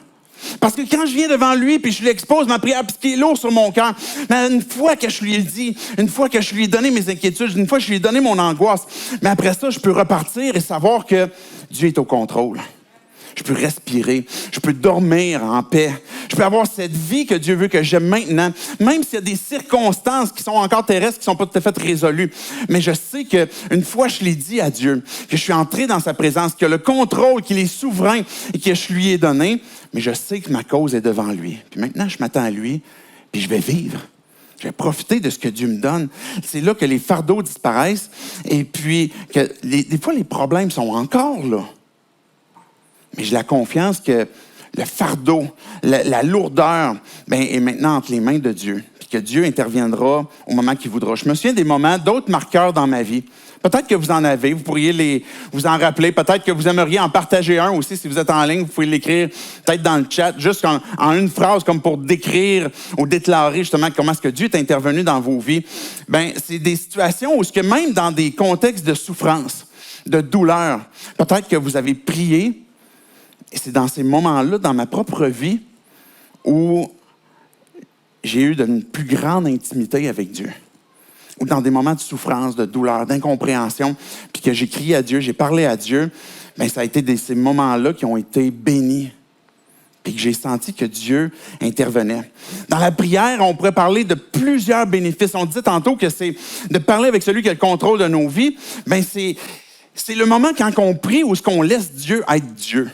Parce que quand je viens devant lui puis je lui expose ma prière, puis ce qui est lourd sur mon cœur, mais une fois que je lui ai dit, une fois que je lui ai donné mes inquiétudes, une fois que je lui ai donné mon angoisse, mais après ça, je peux repartir et savoir que Dieu est au contrôle. Je peux respirer, je peux dormir en paix, je peux avoir cette vie que Dieu veut que j'aime maintenant, même s'il y a des circonstances qui sont encore terrestres, qui ne sont pas tout à fait résolues. Mais je sais qu'une fois je l'ai dit à Dieu, que je suis entré dans sa présence, que le contrôle, qu'il est souverain et que je lui ai donné, mais je sais que ma cause est devant lui. Puis maintenant, je m'attends à lui, puis je vais vivre. Je vais profiter de ce que Dieu me donne. C'est là que les fardeaux disparaissent et puis que des fois, les problèmes sont encore là. Mais j'ai la confiance que le fardeau, la lourdeur, est maintenant entre les mains de Dieu. Puis que Dieu interviendra au moment qu'il voudra. Je me souviens des moments, d'autres marqueurs dans ma vie. Peut-être que vous en avez, vous pourriez vous en rappeler. Peut-être que vous aimeriez en partager un aussi. Si vous êtes en ligne, vous pouvez l'écrire peut-être dans le chat, juste en une phrase, comme pour décrire ou déclarer justement comment est-ce que Dieu est intervenu dans vos vies. C'est des situations où, même dans des contextes de souffrance, de douleur, peut-être que vous avez prié. Et c'est dans ces moments-là, dans ma propre vie, où j'ai eu une plus grande intimité avec Dieu. Ou dans des moments de souffrance, de douleur, d'incompréhension, puis que j'ai crié à Dieu, j'ai parlé à Dieu, ça a été ces moments-là qui ont été bénis. Puis que j'ai senti que Dieu intervenait. Dans la prière, on pourrait parler de plusieurs bénéfices. On disait tantôt que c'est de parler avec celui qui a le contrôle de nos vies. C'est le moment quand on prie où on laisse Dieu être Dieu.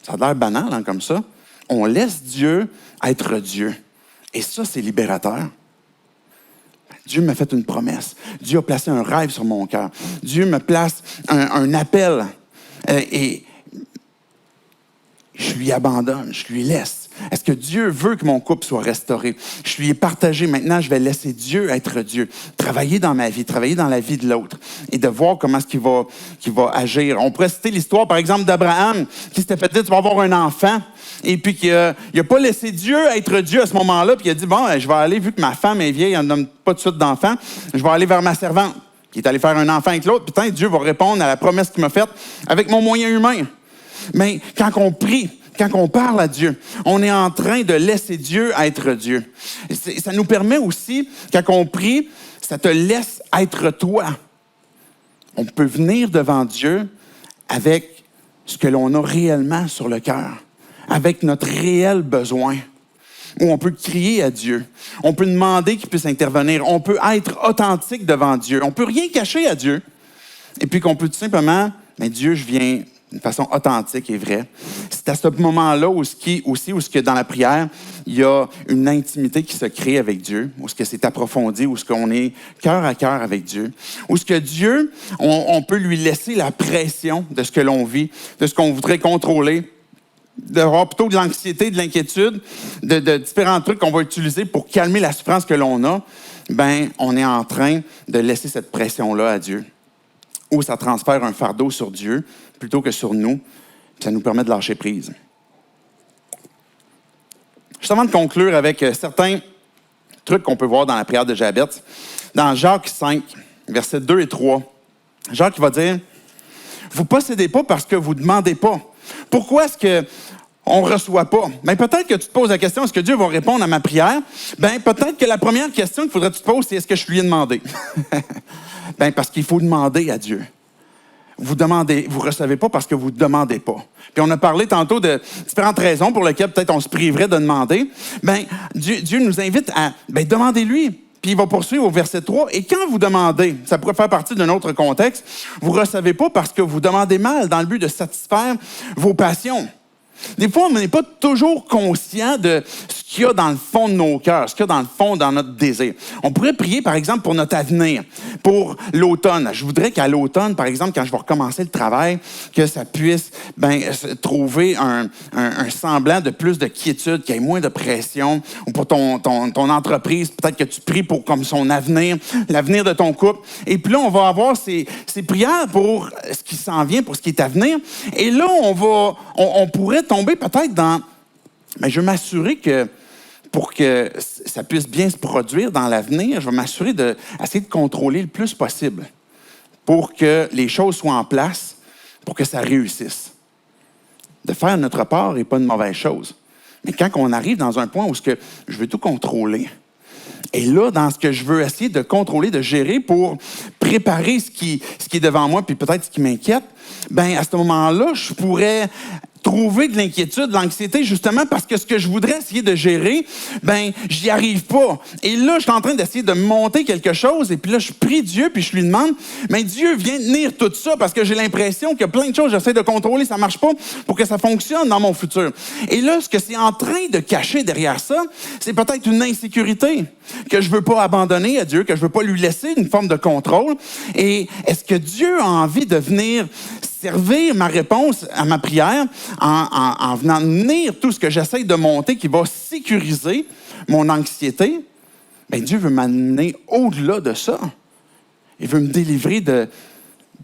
Ça a l'air banal, comme ça. On laisse Dieu être Dieu. Et ça, c'est libérateur. Dieu m'a fait une promesse. Dieu a placé un rêve sur mon cœur. Dieu me place un appel. Et je lui abandonne, je lui laisse. Est-ce que Dieu veut que mon couple soit restauré? Je lui ai partagé. Maintenant, je vais laisser Dieu être Dieu. Travailler dans ma vie, travailler dans la vie de l'autre. et de voir comment est-ce qu'il va agir. On pourrait citer l'histoire, par exemple, d'Abraham qui s'était fait dire, tu vas avoir un enfant, et puis qu'il n'a pas laissé Dieu être Dieu à ce moment-là, puis il a dit, bon, je vais aller, vu que ma femme est vieille, elle ne donne pas de suite d'enfant, je vais aller vers ma servante, qui est allée faire un enfant avec l'autre, puis peut-être Dieu va répondre à la promesse qu'il m'a faite avec mon moyen humain. Mais quand on prie, quand on parle à Dieu, on est en train de laisser Dieu être Dieu. Ça nous permet aussi, quand on prie, ça te laisse être toi. On peut venir devant Dieu avec ce que l'on a réellement sur le cœur, avec notre réel besoin. Où on peut crier à Dieu. On peut demander qu'il puisse intervenir. On peut être authentique devant Dieu. On ne peut rien cacher à Dieu. Et puis qu'on peut tout simplement, mais Dieu, je viens d'une façon authentique et vraie. C'est à ce moment-là où dans la prière, il y a une intimité qui se crée avec Dieu, où c'est approfondi, où on est cœur à cœur avec Dieu, où Dieu, on peut lui laisser la pression de ce que l'on vit, de ce qu'on voudrait contrôler, d'avoir plutôt de l'anxiété, de l'inquiétude, de différents trucs qu'on va utiliser pour calmer la souffrance que l'on a, on est en train de laisser cette pression-là à Dieu. Ou ça transfère un fardeau sur Dieu plutôt que sur nous, puis ça nous permet de lâcher prise. Juste avant de conclure avec certains trucs qu'on peut voir dans la prière de Jabez, dans Jacques 5, versets 2 et 3, Jacques va dire, « Vous ne possédez pas parce que vous ne demandez pas. » Pourquoi est-ce qu'on ne reçoit pas? Peut-être que tu te poses la question, est-ce que Dieu va répondre à ma prière? Peut-être que la première question qu'il faudrait que tu te poses, c'est est-ce que je lui ai demandé? Parce qu'il faut demander à Dieu. Vous recevez pas parce que vous ne demandez pas. Puis on a parlé tantôt de différentes raisons pour lesquelles peut-être on se priverait de demander. Dieu nous invite à demandez-lui. Puis il va poursuivre au verset 3. Et quand vous demandez, ça pourrait faire partie d'un autre contexte, vous ne recevez pas parce que vous demandez mal dans le but de satisfaire vos passions. Des fois, on n'est pas toujours conscient de ce qu'il y a dans le fond de nos cœurs, ce qu'il y a dans le fond, dans notre désir. On pourrait prier, par exemple, pour notre avenir, pour l'automne. Je voudrais qu'à l'automne, par exemple, quand je vais recommencer le travail, que ça puisse trouver un semblant de plus de quiétude, qu'il y ait moins de pression. Ou pour ton entreprise, peut-être que tu pries pour comme son avenir, l'avenir de ton couple. Et puis là, on va avoir ces prières pour ce qui s'en vient, pour ce qui est à venir. Et là, on pourrait tomber peut-être dans... je veux m'assurer que pour que ça puisse bien se produire dans l'avenir, je vais m'assurer d'essayer de contrôler le plus possible pour que les choses soient en place, pour que ça réussisse. De faire notre part n'est pas une mauvaise chose. Mais quand on arrive dans un point où je veux tout contrôler, et là, dans ce que je veux essayer de contrôler, de gérer pour préparer ce qui est devant moi, puis peut-être ce qui m'inquiète, à ce moment-là, je pourrais trouver de l'inquiétude, de l'anxiété, justement parce que ce que je voudrais essayer de gérer, j'y arrive pas. Et là, je suis en train d'essayer de monter quelque chose, et puis là, je prie Dieu, puis je lui demande, Dieu, viens tenir tout ça, parce que j'ai l'impression qu'il y a plein de choses que j'essaie de contrôler, ça marche pas, pour que ça fonctionne dans mon futur. Et là, ce que c'est en train de cacher derrière ça, c'est peut-être une insécurité que je veux pas abandonner à Dieu, que je veux pas lui laisser une forme de contrôle. Et est-ce que Dieu a envie de venir servir ma réponse à ma prière en venant tenir tout ce que j'essaie de monter qui va sécuriser mon anxiété? Dieu veut m'amener au-delà de ça. Il veut me délivrer de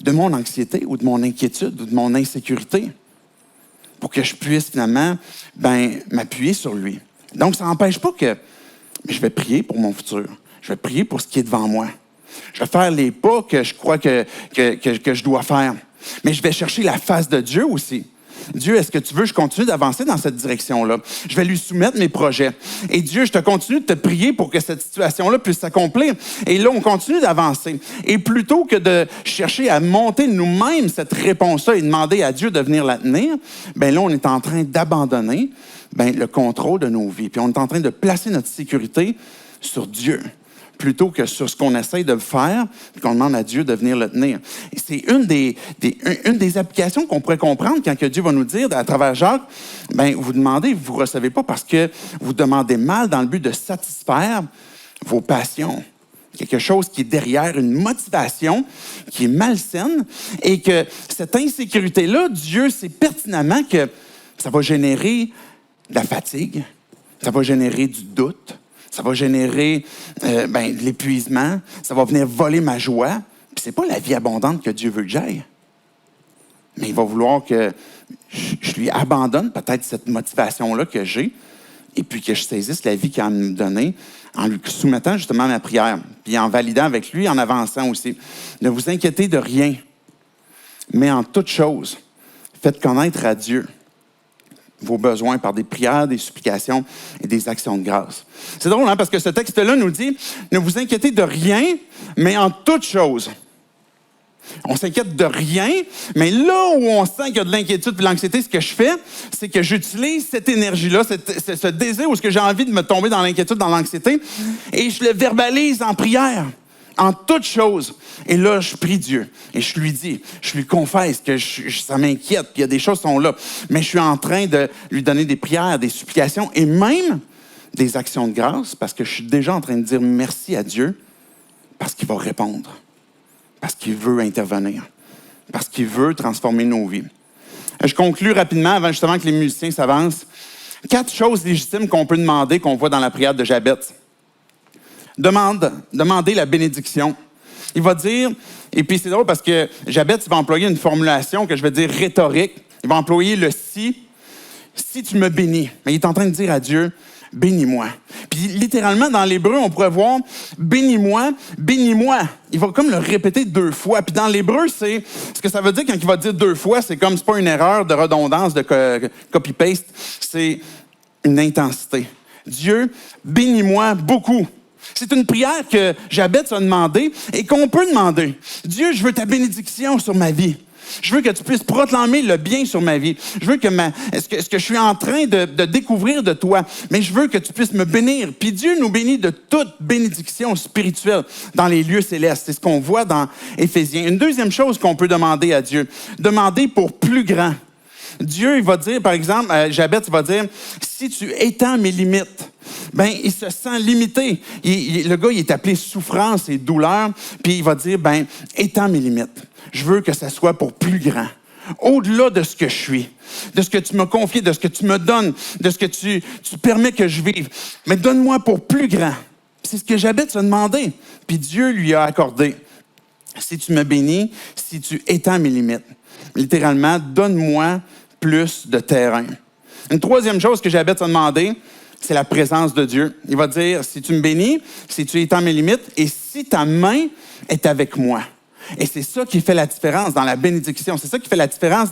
mon anxiété ou de mon inquiétude ou de mon insécurité pour que je puisse finalement m'appuyer sur lui. Donc, ça n'empêche pas que je vais prier pour mon futur. Je vais prier pour ce qui est devant moi. Je vais faire les pas que je crois que je dois faire. Mais je vais chercher la face de Dieu aussi. Dieu, est-ce que tu veux que je continue d'avancer dans cette direction-là? Je vais lui soumettre mes projets. Et Dieu, je te continue de te prier pour que cette situation-là puisse s'accomplir. Et là, on continue d'avancer. Et plutôt que de chercher à monter nous-mêmes cette réponse-là et demander à Dieu de venir la tenir, là, on est en train d'abandonner le contrôle de nos vies. Puis on est en train de placer notre sécurité sur Dieu, plutôt que sur ce qu'on essaye de faire, et qu'on demande à Dieu de venir le tenir. Et c'est une des applications qu'on pourrait comprendre quand que Dieu va nous dire, à travers Jacques, vous demandez, vous ne recevez pas parce que vous demandez mal dans le but de satisfaire vos passions. Quelque chose qui est derrière, une motivation qui est malsaine, et que cette insécurité-là, Dieu sait pertinemment que ça va générer de la fatigue, ça va générer du doute, ça va générer de l'épuisement, ça va venir voler ma joie. Puis c'est pas la vie abondante que Dieu veut que j'aille. Mais il va vouloir que je lui abandonne peut-être cette motivation-là que j'ai et puis que je saisisse la vie qu'il a à me donner en lui soumettant justement ma prière, puis en validant avec lui, en avançant aussi. Ne vous inquiétez de rien, mais en toute chose, faites connaître à Dieu vos besoins par des prières, des supplications et des actions de grâce. C'est drôle, hein, parce que ce texte-là nous dit, ne vous inquiétez de rien, mais en toute chose. On s'inquiète de rien, mais là où on sent qu'il y a de l'inquiétude et de l'anxiété, ce que je fais, c'est que j'utilise cette énergie-là, ce désir où ce que j'ai envie de me tomber dans l'inquiétude, dans l'anxiété, et je le verbalise en prière, en toute chose. Et là, je prie Dieu et je lui dis, je lui confesse que ça m'inquiète, puis il y a des choses qui sont là, mais je suis en train de lui donner des prières, des supplications et même des actions de grâce parce que je suis déjà en train de dire merci à Dieu parce qu'il va répondre. Parce qu'il veut intervenir, parce qu'il veut transformer nos vies. Je conclue rapidement, avant justement que les musiciens s'avancent. 4 choses légitimes qu'on peut demander, qu'on voit dans la prière de Jabez. Demandez la bénédiction. Il va dire, et puis c'est drôle parce que Jabez va employer une formulation que je vais dire rhétorique. Il va employer le si tu me bénis. Mais il est en train de dire à Dieu, bénis-moi. Puis littéralement, dans l'hébreu, on pourrait voir bénis-moi, bénis-moi. Il va comme le répéter 2 fois. Puis dans l'hébreu, ce que ça veut dire quand il va dire 2 fois, c'est pas une erreur de redondance, de copy-paste. C'est une intensité. Dieu, bénis-moi beaucoup. C'est une prière que Jabez a demandé et qu'on peut demander. Dieu, je veux ta bénédiction sur ma vie. Je veux que tu puisses proclamer le bien sur ma vie. Je veux que ce que je suis en train de découvrir de toi, mais je veux que tu puisses me bénir. Puis Dieu nous bénit de toute bénédiction spirituelle dans les lieux célestes. C'est ce qu'on voit dans Éphésiens. Une deuxième chose qu'on peut demander à Dieu, demander pour plus grand. Dieu, il va dire, par exemple, Jabez va dire, si tu étends mes limites, ben il se sent limité. Le gars, il est appelé souffrance et douleur, puis il va dire, ben étends mes limites. Je veux que ça soit pour plus grand. Au-delà de ce que je suis, de ce que tu m'as confié, de ce que tu me donnes, de ce que tu permets que je vive. Mais donne-moi pour plus grand. C'est ce que Jabez a demandé. Puis Dieu lui a accordé. Si tu me bénis, si tu étends mes limites. Littéralement, donne-moi plus de terrain. Une troisième chose que Jabez a demandé, c'est la présence de Dieu. Il va dire, si tu me bénis, si tu étends mes limites, et si ta main est avec moi. Et c'est ça qui fait la différence dans la bénédiction. C'est ça qui fait la différence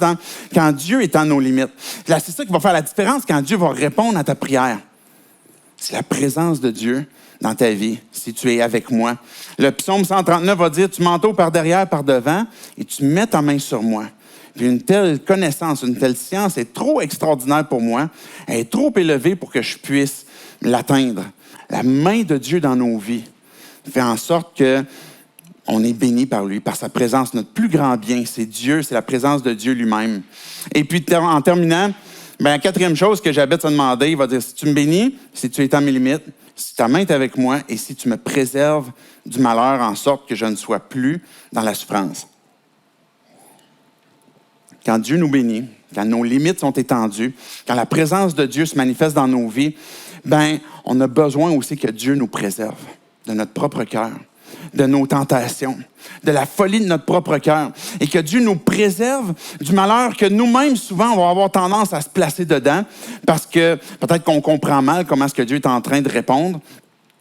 quand Dieu est dans nos limites. Là, c'est ça qui va faire la différence quand Dieu va répondre à ta prière. C'est la présence de Dieu dans ta vie, si tu es avec moi. Le psaume 139 va dire, tu m'entoures par derrière, par devant, et tu mets ta main sur moi. Puis une telle connaissance, une telle science est trop extraordinaire pour moi. Elle est trop élevée pour que je puisse l'atteindre. La main de Dieu dans nos vies fait en sorte que on est béni par lui, par sa présence. Notre plus grand bien, c'est Dieu, c'est la présence de Dieu lui-même. Et puis, en terminant, la 4e chose que Jabez a demandé, il va dire, si tu me bénis, si tu étends mes limites, si ta main est avec moi et si tu me préserves du malheur en sorte que je ne sois plus dans la souffrance. Quand Dieu nous bénit, quand nos limites sont étendues, quand la présence de Dieu se manifeste dans nos vies, on a besoin aussi que Dieu nous préserve de notre propre cœur, de nos tentations, de la folie de notre propre cœur, et que Dieu nous préserve du malheur que nous-mêmes, souvent, on va avoir tendance à se placer dedans, parce que peut-être qu'on comprend mal comment est-ce que Dieu est en train de répondre,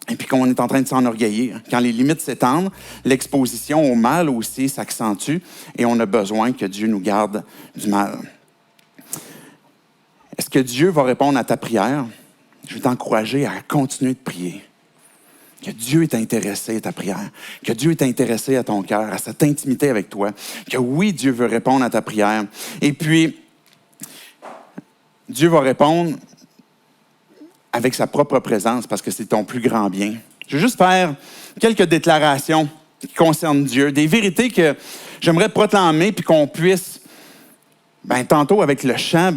et puis qu'on est en train de s'enorgueillir. Quand les limites s'étendent, l'exposition au mal aussi s'accentue, et on a besoin que Dieu nous garde du mal. Est-ce que Dieu va répondre à ta prière? Je vais t'encourager à continuer de prier. Que Dieu est intéressé à ta prière, que Dieu est intéressé à ton cœur, à cette intimité avec toi, que oui, Dieu veut répondre à ta prière. Et puis, Dieu va répondre avec sa propre présence parce que c'est ton plus grand bien. Je vais juste faire quelques déclarations qui concernent Dieu, des vérités que j'aimerais proclamer puis qu'on puisse, tantôt avec le chant,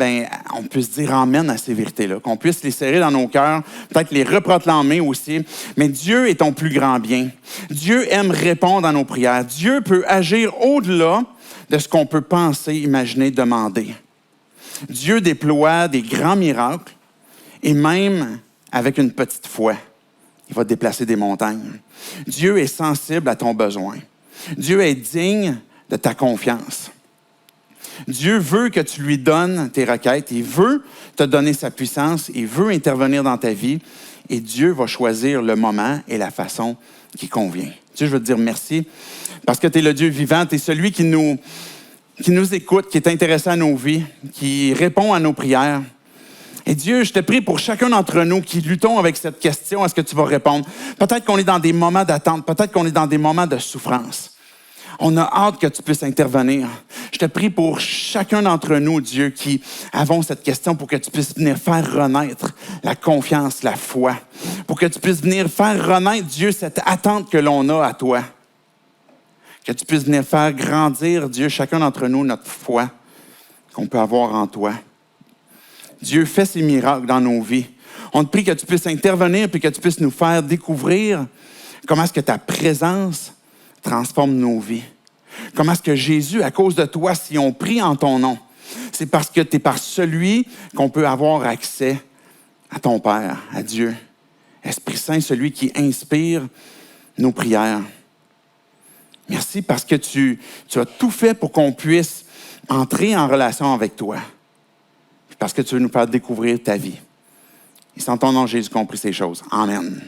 on puisse dire amen à ces vérités-là, qu'on puisse les serrer dans nos cœurs, peut-être les reproclamer aussi. Mais Dieu est ton plus grand bien. Dieu aime répondre à nos prières. Dieu peut agir au-delà de ce qu'on peut penser, imaginer, demander. Dieu déploie des grands miracles et même avec une petite foi, il va déplacer des montagnes. Dieu est sensible à ton besoin. Dieu est digne de ta confiance. Dieu veut que tu lui donnes tes requêtes. Il veut te donner sa puissance. Il veut intervenir dans ta vie. Et Dieu va choisir le moment et la façon qui convient. Dieu, je veux te dire merci parce que tu es le Dieu vivant. Tu es celui qui nous écoute, qui est intéressé à nos vies, qui répond à nos prières. Et Dieu, je te prie pour chacun d'entre nous qui luttons avec cette question, est-ce que tu vas répondre? Peut-être qu'on est dans des moments d'attente, peut-être qu'on est dans des moments de souffrance. On a hâte que tu puisses intervenir. Je te prie pour chacun d'entre nous, Dieu, qui avons cette question, pour que tu puisses venir faire renaître la confiance, la foi. Pour que tu puisses venir faire renaître, Dieu, cette attente que l'on a à toi. Que tu puisses venir faire grandir, Dieu, chacun d'entre nous, notre foi qu'on peut avoir en toi. Dieu, fais ces miracles dans nos vies. On te prie que tu puisses intervenir puis que tu puisses nous faire découvrir comment est-ce que ta présence transforme nos vies. Comment est-ce que Jésus, à cause de toi, si on prie en ton nom, c'est parce que tu es par celui qu'on peut avoir accès à ton Père, à Dieu. Esprit Saint, celui qui inspire nos prières. Merci parce que tu as tout fait pour qu'on puisse entrer en relation avec toi. Parce que tu veux nous faire découvrir ta vie. Et c'est en ton nom, Jésus, qu'on prie ces choses. Amen.